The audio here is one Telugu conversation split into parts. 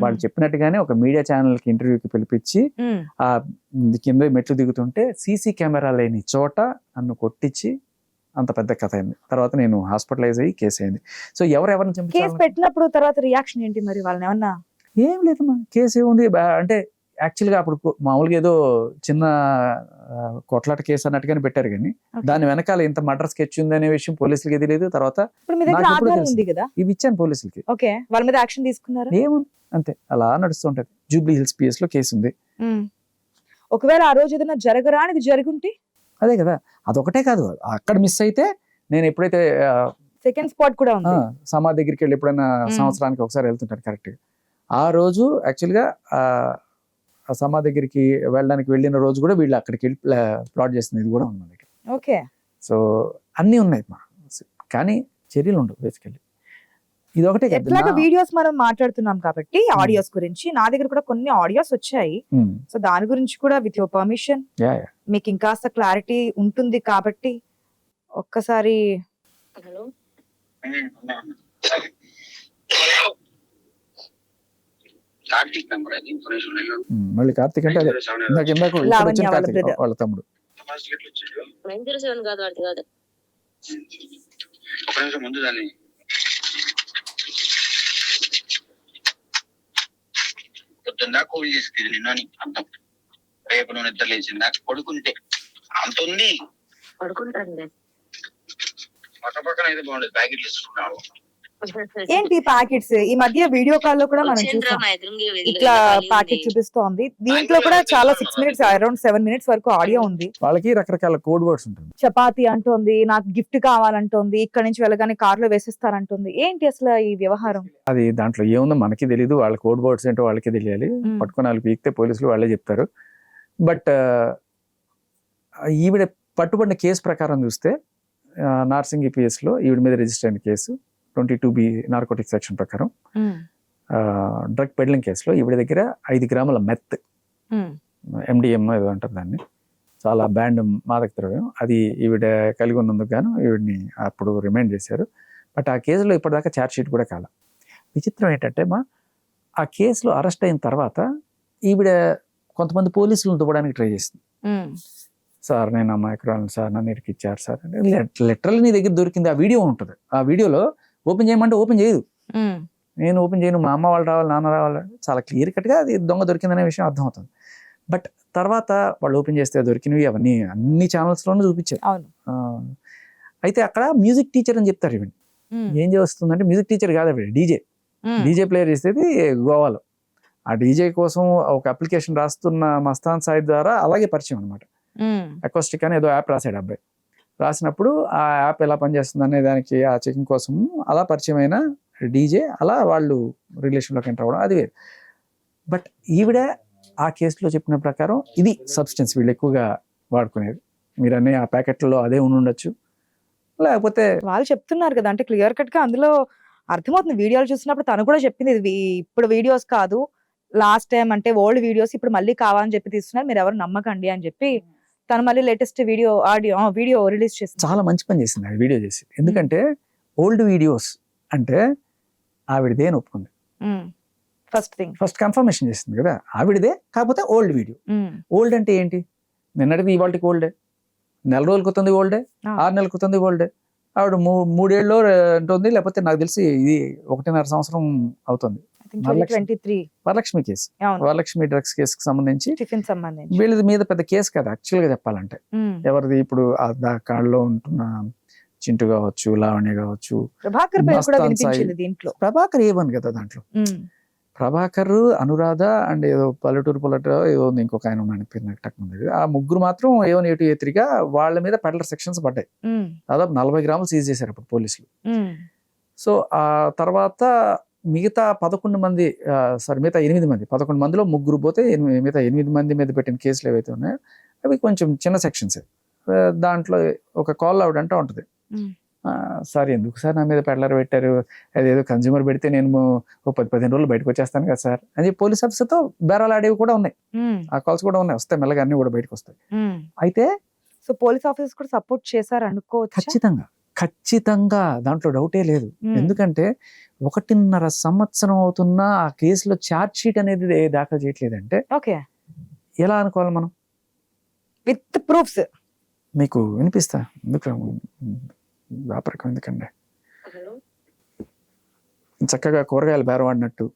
వాళ్ళు చెప్పినట్టుగానే ఒక మీడియా ఛానల్కి ఇంటర్వ్యూకి పిలిపించి ఆ కింద మెట్లు దిగుతుంటే సీసీ కెమెరా లేని చోట నన్ను కొట్టించి అంత పెద్ద కథ అయింది. తర్వాత నేను హాస్పిటలైజ్ అయ్యి కేసు అయింది. సో ఎవరెవరిని కేసు చంపించాలి పెట్టినప్పుడు తర్వాత రియాక్షన్ ఏంటి మరి వాళ్ళని ఏమన్నా? ఏం లేదమ్మా, కేసు ఏముంది అంటే యాక్చువల్గా అప్పుడు మామూలుగా ఏదో చిన్న కొట్లాట కేసు అన్నట్టుగానే పెట్టారు, కానీ దాని వెనకాల ఇంత మర్డర్ స్కెచ్ ఉంది అనే విషయం పోలీసులకి తెలియదు. తర్వాత ఇప్పుడు మీ దగ్గర నాకు ఎప్పుడో ఆధారం తెలుసు. ఉంది కదా, ఇవి ఇచ్చాను పోలీసులకి. ఓకే, వాళ్ళ మీద యాక్షన్ తీసుకున్నారు. ఏముంది అంతే, అలా నడుస్తుంటది. జూబ్లీ హిల్స్ పిఎస్ లో కేసు ఉంది. ఒకవేళ ఆ రోజు ఏదైనా జరగరానిది జరుగుంటే అదే కదా, అదొకటే కాదు, అక్కడ మిస్ అయితే నేను ఎప్పుడైతే సెకండ్ స్పాట్ కూడా ఉంది. సమాధి దగ్గరికి వెళ్ళి ఎప్పుడైనా సంవత్సరానికి ఒకసారి వెళ్తుంటాను కరెక్ట్ గా. ఆ రోజు యాక్చువల్గా ఆ సమాధి దగ్గరికి వెళ్ళడానికి వెళ్ళిన రోజు కూడా వీళ్ళు అక్కడికి వెళ్ళి ప్లాట్ చేస్తుంది, ఇది కూడా ఉంది మన దగ్గర. ఓకే, సో అన్నీ ఉన్నాయి మా, కానీ చర్యలు ఉండవు బేసికల్లీ. ఇది ఒకటే కాదు. ఎట్లాగా వీడియోస్ మనం మాట్లాడుతున్నాం కాబట్టి ఆడియోస్ గురించి నా దగ్గర కూడా కొన్ని ఆడియోస్ వచ్చాయి. సో దాని గురించి కూడా విత్ యువర్ పర్మిషన్ మీకు ఇంకాస్త క్లారిటీ ఉంటుంది కాబట్టి ఒక్కసారి. హలో, కార్తీక్ నంబర్ అది ఇన్ఫర్మేషన్ లేదు. మళ్ళీ కార్తీక్ అంటే అదే ఇందాక ఇప్పుడు వచ్చిన కార్తీక్ వాళ్ళ తమ్ముడు. ఫస్ట్ గెట్ వచ్చాడు 907 కాదు వాడి కాదు. ఒక నిమిషం ముందు దాన్ని పొద్దున్న కూల్ చేసుకుంది నిన్న అని అర్థం. రేపు నువ్వు నిద్ర లేచిందా పడుకుంటే అంత ఉంది, పడుకుంటాను పక్క పక్కన అయితే బాగుండేది. ప్యాకెట్లు ఇస్తున్నావు ఏంటి ప్యాకెట్స్? ఈ మధ్య వీడియో కాల్ లో కూడా మనం చూసాం, ఇట్లా ప్యాకెట్ చూపిస్తోంది. దీంట్లో కూడా చాలా 6 minutes అరౌండ్ 7 minutes వరకు ఆడియో ఉంది. వాళ్ళకి రకరకాల కోడ్ వర్డ్స్ ఉంటుంది. చపాతి అంటోంది, నాకు గిఫ్ట్ కావాలంటోంది, ఇక్కడ నుంచి వెళ్ళగానే కార్ లో వేసిస్తారంటుంది. ఏంటి అసలు ఈ వ్యవహారం? అది దాంట్లో ఏముందో మనకి తెలియదు, వాళ్ళ కోడ్ వర్డ్స్ ఏంటో వాళ్ళకి తెలియాలి. పట్టుకుని వాళ్ళు పీకితే పోలీసులు వాళ్ళే చెప్తారు. బట్ ఈవిడ పట్టుబడిన కేసు ప్రకారం చూస్తే నార్సింగి పిఎస్ లో ఈవిడ మీద రిజిస్టర్ అయిన కేసు 22B నార్కోటిక్ సెక్షన్ ప్రకారం డ్రగ్ పెడ్లింగ్ కేసులో ఈవిడ దగ్గర 5 grams మెత్, MDM ఏదో అంటారు దాన్ని, చాలా బ్యాండ్ మాదక ద్రవ్యం, అది ఈవిడ కలిగి ఉన్నందుకు గాను ఈవిడిని అప్పుడు రిమైండ్ చేశారు. బట్ ఆ కేసులో ఇప్పటిదాకా ఛార్జ్ షీట్ కూడా కాల. విచిత్రం ఏంటంటే ఆ కేసులో అరెస్ట్ అయిన తర్వాత ఈవిడ కొంతమంది పోలీసులను దువ్వడానికి ట్రై చేసింది. సార్ నేను అమాయకురాలను సార్, నన్ను ఇరికిచ్చారు సార్ అంటే. లిటరల్లీ నీ దగ్గర దొరికింది, ఆ వీడియో ఉంటుంది. ఆ వీడియోలో ఓపెన్ చేయమంటే ఓపెన్ చేయదు, నేను ఓపెన్ చేయను, మా అమ్మ వాళ్ళు రావాలి, నాన్న రావాలి, చాలా క్లియర్ కట్గా అది దొంగ దొరికిందనే విషయం అర్థమవుతుంది. బట్ తర్వాత వాళ్ళు ఓపెన్ చేస్తే దొరికినవి అవన్నీ అన్ని ఛానల్స్లోనూ చూపించారు. అయితే అక్కడ మ్యూజిక్ టీచర్ అని చెప్తారు. ఇవన్నీ ఏం చేస్తుందంటే మ్యూజిక్ టీచర్ కాదు, అవి డీజే ప్లేయర్ చేసేది గోవాలో. ఆ డీజే కోసం ఒక అప్లికేషన్ రాస్తున్న మస్తాన్ సాయిద్ ద్వారా అలాగే పరిచయం అనమాట. అకోస్టిక్ అని ఏదో యాప్ రాశాడు అబ్బాయి. రాసినప్పుడు ఆ యాప్ ఎలా పనిచేస్తుంది అనే దానికి ఆ చెకింగ్ కోసం అలా పరిచయం అయిన డీజే, అలా వాళ్ళు రిలేషన్లోకి ఎంటర్ అవ్వడం అది వేరు. బట్ ఈవిడ ఆ కేసులో చెప్పిన ప్రకారం ఇది సబ్స్టెన్స్ వీళ్ళు ఎక్కువగా వాడుకునేది. మీరు అనే ఆ ప్యాకెట్లలో అదే ఉండొచ్చు, లేకపోతే వాళ్ళు చెప్తున్నారు కదా, అంటే క్లియర్ కట్ గా అందులో అర్థమవుతుంది. వీడియోలు చూసినప్పుడు తను కూడా చెప్పింది ఇది ఇప్పుడు వీడియోస్ కాదు, లాస్ట్ టైం అంటే ఓల్డ్ వీడియోస్ ఇప్పుడు మళ్ళీ కావాలని చెప్పి తీస్తున్నారు, మీరు ఎవరు నమ్మకండి అని చెప్పి తను మళ్ళీ లేటెస్ట్ వీడియో రిలీజ్ చేసింది. చాలా మంచి పని చేసింది ఆ వీడియో చేసి. ఎందుకంటే ఓల్డ్ వీడియోస్ అంటే ఆవిడదే అని ఒప్పుకుంది. ఫస్ట్ కన్ఫర్మేషన్ చేసింది కదా ఆవిడదే, కాకపోతే ఓల్డ్ వీడియో. ఓల్డ్ అంటే ఏంటి? నిన్నటిది ఇవాళకి ఓల్డే, నెల రోజుల క్రితంది ఓల్డే, 6 నెలల క్రితంది ఓల్డే. ఆవిడ 3 ఏళ్ళు ఉంటుంది, లేకపోతే నాకు తెలిసి ఇది 1.5 సంవత్సరం అవుతుంది. వరలక్ష్మి కేసు, వరలక్ష్మి డ్రగ్స్ కేసుకి సంబంధించి వీళ్ళ మీద పెద్ద కేసు కదా యాక్చువల్ గా చెప్పాలంటే. ఎవరిది ఇప్పుడు కాళ్ళలో ఉంటున్న చింటూ కావచ్చు, లావణ్య కావచ్చు, ప్రభాకర్ ఏమని కదా దాంట్లో. ప్రభాకర్, అనురాధ అండ్ ఏదో పల్లెటూరు ఏదో ఉంది, ఇంకొక ఆయన ఉన్నాడు పేరు నాకు టక్ ఉంది. ఆ ముగ్గురు మాత్రం A1 A2 A3 వాళ్ళ మీద పెడలర్ సెక్షన్స్ పడ్డాయి. దాదాపు 40 grams సీజ్ చేశారు అప్పుడు పోలీసులు. సో ఆ తర్వాత మిగతా 11 మంది, మిగతా 8 మంది, 11 మందిలో ముగ్గురు పోతే మిగతా 8 మంది మీద పెట్టిన కేసులు ఏవైతే ఉన్నాయో అవి కొంచెం చిన్న సెక్షన్స్. దాంట్లో ఒక కాల్ అవుట్ అంటూ ఉంటుంది, సార్ ఎందుకు సార్ నా మీద పెడలర్ పెట్టారు, అదేదో కన్జ్యూమర్ పెడితే నేను 10-15 రోజులు బయటకు వచ్చేస్తాను కదా సార్ అని చెప్పి పోలీస్ ఆఫీసర్తో బేరాలు ఆడేవి కూడా ఉన్నాయి. ఆ కాల్స్ కూడా ఉన్నాయి, వస్తాయి మెల్లగా, అన్ని కూడా బయటకు వస్తాయి. అయితే సో పోలీస్ ఆఫీసర్స్ కూడా సపోర్ట్ చేశారు అనుకోవచ్చు. ఖచ్చితంగా దాంట్లో డౌటే లేదు. ఎందుకంటే 1.5 సంవత్సరం అవుతున్నా ఆ కేసులో ఛార్జ్ షీట్ అనేది దాఖలు చేయట్లేదంటే ఓకే, ఎలా అనుకోవాలి మనం? With proofs. మీకు వినిపిస్తా, ఎందుకు వ్యాపారం ఎందుకండి, చక్కగా కూరగాయలు బేరవాడినట్టు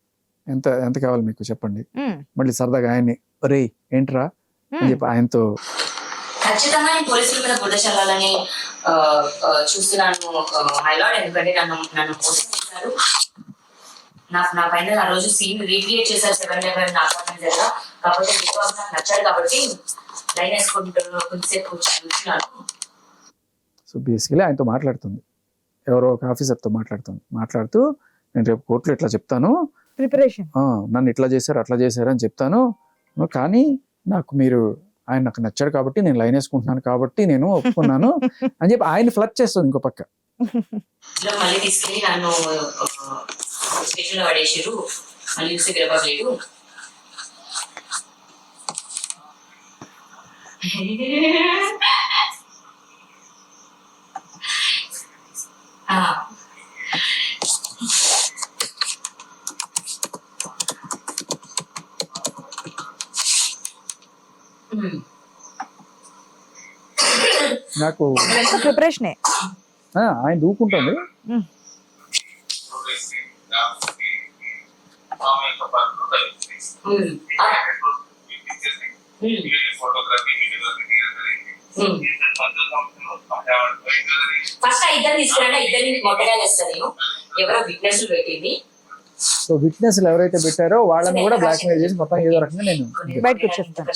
ఎంత ఎంత కావాలి మీకు చెప్పండి, మళ్ళీ సరదాగా ఆయన్ని రే ఏంట్రా అని చెప్పి ఆయనతో ఖచ్చితంగా నేను పోలీసుల మీద బురద చల్లాలని చూస్తున్నాను మైలాడ్. ఎందుకంటే నన్ను మోసం చేశారు. నా పైన ఆ రోజు సీన్ రీక్రియేట్ చేశారు 7/11 నా అపార్ట్మెంట్ దగ్గర. కాకపోతే నాకు నచ్చాడు కాబట్టి లైన్ వేసుకుంటూ కొంతసేపు చూస్తున్నాను. సో బేసికలీ ఆయనతో మాట్లాడుతుంది, ఎవరో ఒక ఆఫీసర్తో మాట్లాడుతూ నేను రేపు కోర్టులో ఇట్లా చెప్తాను, ప్రిపరేషన్, నన్ను ఇట్లా చేశారు అట్లా చేశారు అని చెప్తాను, కానీ ఆయన నాకు నచ్చాడు కాబట్టి నేను లైన్ వేసుకుంటున్నాను కాబట్టి నేను ఒప్పుకున్నాను అని చెప్పి ఆయన ఫ్లర్ట్ చేస్తుంది ఇంకో పక్క. మళ్ళీ తీసుకెళ్ళి నన్ను స్టేషన్ లో పడేసారు. మళ్ళీ చూసి గెలవలేదు. నాకు ప్రిపరేషనే ఆయన దూకుంటుంది. ఫస్ట్ ఇద్దరు తీసుకురండి, ఇద్దరిని మొట్టగాలు వేస్తాను నేను. ఎవరో విట్నెస్ పెట్టింది. సో విట్నెస్లు ఎవరైతే పెట్టారో వాళ్ళని కూడా బ్లాక్ మెయిల్ చేసి మొత్తం ఏదో రకంగా నేను బయటకు వచ్చేస్తాను.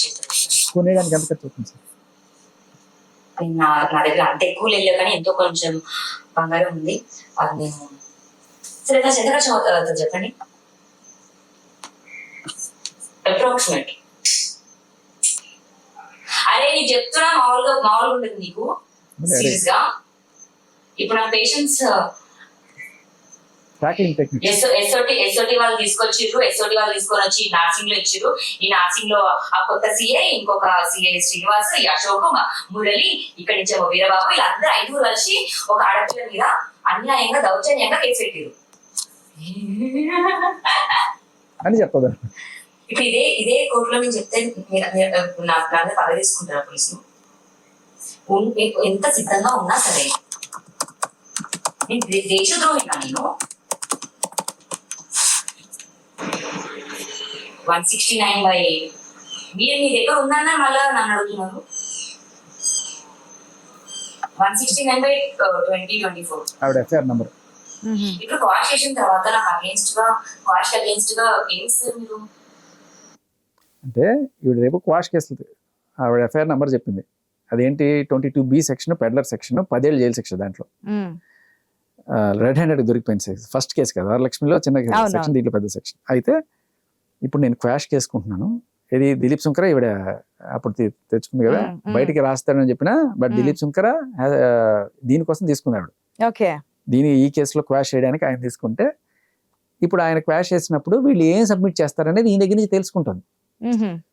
కొనేయడానికి ఎంత ఖర్చు అవుతుంది సార్? నా దగ్గర అంత ఎక్కువ లేదు కానీ ఎంతో కొంచెం బంగారం ఉంది. అది నేను సరే ఎంత ఖర్చు అవుతుందో చెప్పండి అప్రాక్సిమేట్. అరే నీకు చెప్తున్నా మామూలుగా ఉండదు నీకు సీరియస్ గా. ఇప్పుడు నా పేషెంట్స్ ఎస్ఓటి వాళ్ళు తీసుకొచ్చిర్రు. ఎస్ఓటి వాళ్ళు తీసుకొని వచ్చి నర్సింగ్ లో ఇచ్చిర్రు. ఈ నర్సింగ్ లో ఆ కొత్త సిఐ, ఇంకొక సిఐ శ్రీనివాస్, ఈ అశోక్, మురళి, ఇక్కడి నుంచి వీరబాబు, వీళ్ళందరూ 5 కలిసి ఒక ఆడపిల్ల మీద అన్యాయంగా దౌర్జన్యంగా కేసు పెట్టిరు అని చెప్పదా. ఇప్పుడు ఇదే కోర్టులో నేను చెప్తే నా పగ తీసుకుంటారా పోలీసులు? ఎంత సిద్ధంగా ఉన్నా సరే నేను దేశద్రోహినా నేను. 169 మీరు మీ దగ్గర ఉందన్న మళ్ళా నన్ను అడుగుతున్నారు. 169/2024 ఆవిడ ఎఫ్ఐఆర్ నంబర్. ఇప్పుడు క్వాష్ చేసిన తర్వాత నాకు అగేన్స్ట్ గా ఏం ఇస్తారు మీరు? అంటే ఈవిడ రేపు క్వాష్ కేసు ఆవిడ ఎఫ్ఐఆర్ నంబర్ చెప్పింది. అదేంటి 22B సెక్షన్, పెడ్లర్ సెక్షన్, 10 ఏళ్ళు జైలు శిక్ష. దాంట్లో రెడ్ హ్యాండెడ్ దొరికిపోయింది. ఫస్ట్ కేసు కదా, వరలక్ష్మిలో చిన్న సెక్షన్, దీంట్లో పెద్ద సెక్షన్. అయితే ఇప్పుడు నేను క్వాష్ చేసుకుంటున్నాను. ఇది దిలీప్ సుంకర ఈవిడ అప్పుడు తెచ్చుకుంది కదా, బయటికి రాస్తాడని చెప్పిన, బట్ దిలీప్ సుంకర దీనికోసం తీసుకుంది ఆవిడ. ఈ కేసులో క్వాష్ చేయడానికి ఆయన తీసుకుంటే, ఇప్పుడు ఆయన క్వాష్ చేసినప్పుడు వీళ్ళు ఏం సబ్మిట్ చేస్తారనేది ఈ దగ్గర నుంచి తెలుసుకుంటుంది.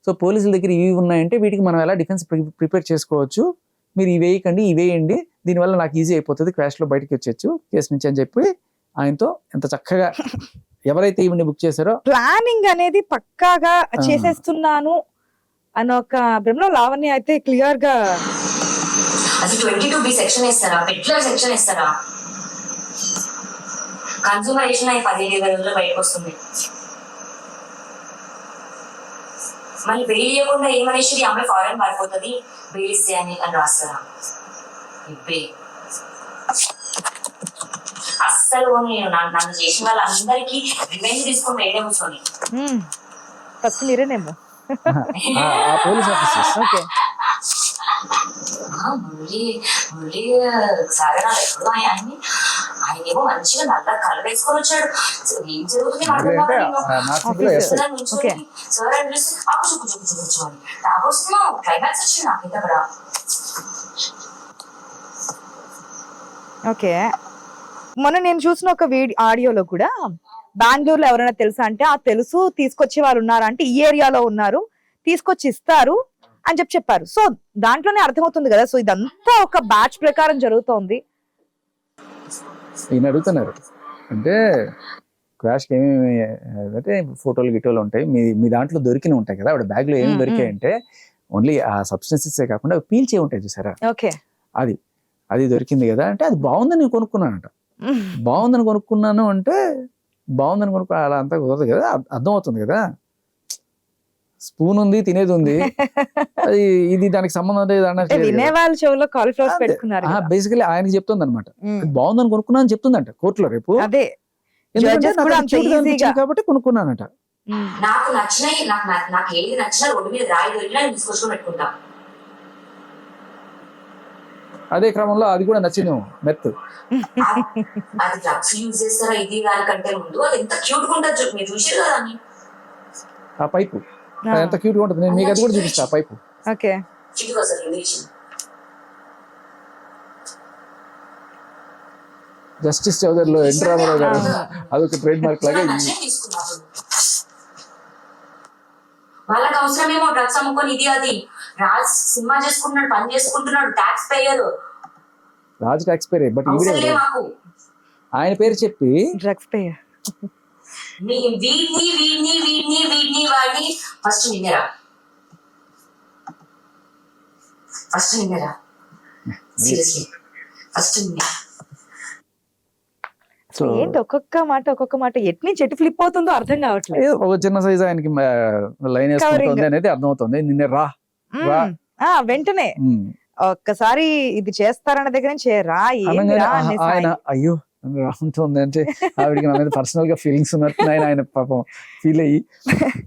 సో పోలీసుల దగ్గర ఇవి ఉన్నాయంటే వీటికి మనం ఎలా డిఫెన్స్ ప్రిపేర్ చేసుకోవచ్చు, మీరు ఇవేయకండి ఇవేయండి, దీనివల్ల నాకు ఈజీ అయిపోతుంది, క్వాష్ లో బయటకి వచ్చేచ్చు కేసు నుంచి అని చెప్పి ఆయనతో ఎంత చక్కగా ఎవరైతే ఈవెంట్ బుక్ చేశారో ప్లానింగ్ అనేది పక్కాగా చేసేస్తున్నాను అని ఒక బ్రహ్మలో లావణ్య అయితే క్లియర్ గా. అది 22B సెక్షన్ ఇస్తారా, పెట్లర్ సెక్షన్ ఇస్తారా? కన్సూమరేషన్ అయి 15 రోజుల్లో బయటకు వస్తుంది. మళ్ళీ బెయిల్ ఇవ్వకుండా ఏమనేసి అమ్మాయి ఫారెన్ పారిపోతుంది, బెయిల్ ఇస్తే అని రాస్తారా? అస్సలు నేను నన్ను చేసిన వాళ్ళందరికీ రివెంజ్ తీసుకొని బయట కూర్చొని ఫస్ట్ మీరేనేమో పోలీస్ ఆఫీసర్ మురళి సాగరా ఎప్పుడు ఆయన్ని ఆయనేమో మంచిగా నల్ల కళ్ళు వేసుకొని వచ్చాడు. ఏం జరుగుతుంది సార్ అని పిలిస్తే అప్పు చూపించుకోవాలి. టాగోర్ సినిమా క్లైమాక్స్ వచ్చింది నాకైతే అక్కడ. ఓకే, మొన్న నేను చూసిన ఒక ఆడియోలో కూడా బెంగళూరులో ఎవరైనా తెలుసా అంటే ఆ తెలుసు, తీసుకొచ్చే వాళ్ళు ఉన్నారా అంటే ఈ ఏరియాలో ఉన్నారు, తీసుకొచ్చి ఇస్తారు అని చెప్పారు. సో దాంట్లోనే అర్థమవుతుంది కదా, సో ఇదంతా ఒక బ్యాచ్ ప్రకారం జరుగుతోంది. ఈయన అడుగుతున్నారు అంటే క్వాష్కి ఏమేమి అంటే ఫోటోలు గిటోలు ఉంటాయి, మీ దాంట్లో దొరికిన ఉంటాయి కదా, ఆవిడ బ్యాగ్లో ఏమి దొరికాయి అంటే ఓన్లీ ఆ సబ్స్టెన్సెసే కాకుండా పీల్చే ఉంటాయి చూసారా, ఓకే అది దొరికింది కదా అంటే అది బాగుందని నేను కొనుక్కున్నానంట. బాగుందని కొనుక్కున్నాను అంటే బాగుందని కొనుక్కున్నా అలా అంతా కుదరదు కదా, అర్థం అవుతుంది కదా, స్పూన్ ఉంది తినేది ఉంది, అది ఇది దానికి సంబంధం లేదు అంటే వినే వాళ్ళ చెవులో కాలీఫ్లవర్స్ అంతే. పెట్టుకున్నారు కదా. బేసికలీ ఆయనకి చెప్తుంది అనమాట, ఉమ్. బాగుందని కొనుక్కున్నా అని చెప్తుందంట కోర్టులో రేపు, అదే ఎందుకంటే judges నాకు కూడా అది అంత cute గా easy అనిపించింది గా. కాబట్టి కొనుక్కున్నానంట. నాకు నచ్చినాయి, నాకు ఏది నచ్చినా రోడ్డు మీద రాయి దొరికినా నేను తీసుకొచ్చుకొని పెట్టుకుంటా. అదే క్రమంలో అది కూడా నచ్చింది మెత్. అది డ్రగ్స్ యూజ్ చేస్తారా ఇది దానికంటే ముందు అది ఎంత క్యూట్ గా ఉంటుంది మీరు చూసారు కదా అని. ఆ పైపు అది ఎంత క్యూట్ గా ఉంటుంది, నేను మీకు అది కూడా చూపిస్తా ఆ పైపు. ఓకే చిట్టుగా సార్ ఇంగ్లీష్ జస్టిస్ చౌదరిలో ఎన్ రామారావు గారు అదొక ట్రేడ్ మార్క్ లాగా తీసుకున్నారు. వాళ్ళకి అవసరమేమో డ్రగ్స్ అమ్ముకొని ఇది అది. రాజ్ సినిమా చేసుకుంటున్నాడు, పని చేసుకుంటున్నాడు, ట్యాక్స్ పేయర్, రాజ్ ట్యాక్స్ పేరే, బట్ ఈవిడే అవసరమే మాకు. ఆయన పేరు చెప్పి డ్రగ్స్ పే వీడిని వాడిని ఫస్ట్ నిన్నరా సీరియస్లీ ఫస్ట్ నిన్న. సో ఏంటి ఒక్కొక్క మాట ఎట్ నుంచి ఎటు ఫ్లిప్ అవుతుందో అర్థం కావట్లేదు. ఏదో ఒక చిన్న సైజ్ ఆయనకి లైన్ వేసుకుంటుంది అనేది అర్థమవుతుంది. నిన్న రా వెంటనే ఉమ్. ఒక్కసారి ఇది చేస్తారన్న దగ్గర నుంచి రా అనగానే ఏందిరా ఆయన అనేసి అయ్యో రాముతుంది అంటే ఆవిడకి నా మీద పర్సనల్ గా ఫీలింగ్స్ ఉన్నట్టు ఆయన పాపం ఫీల్ అయ్యి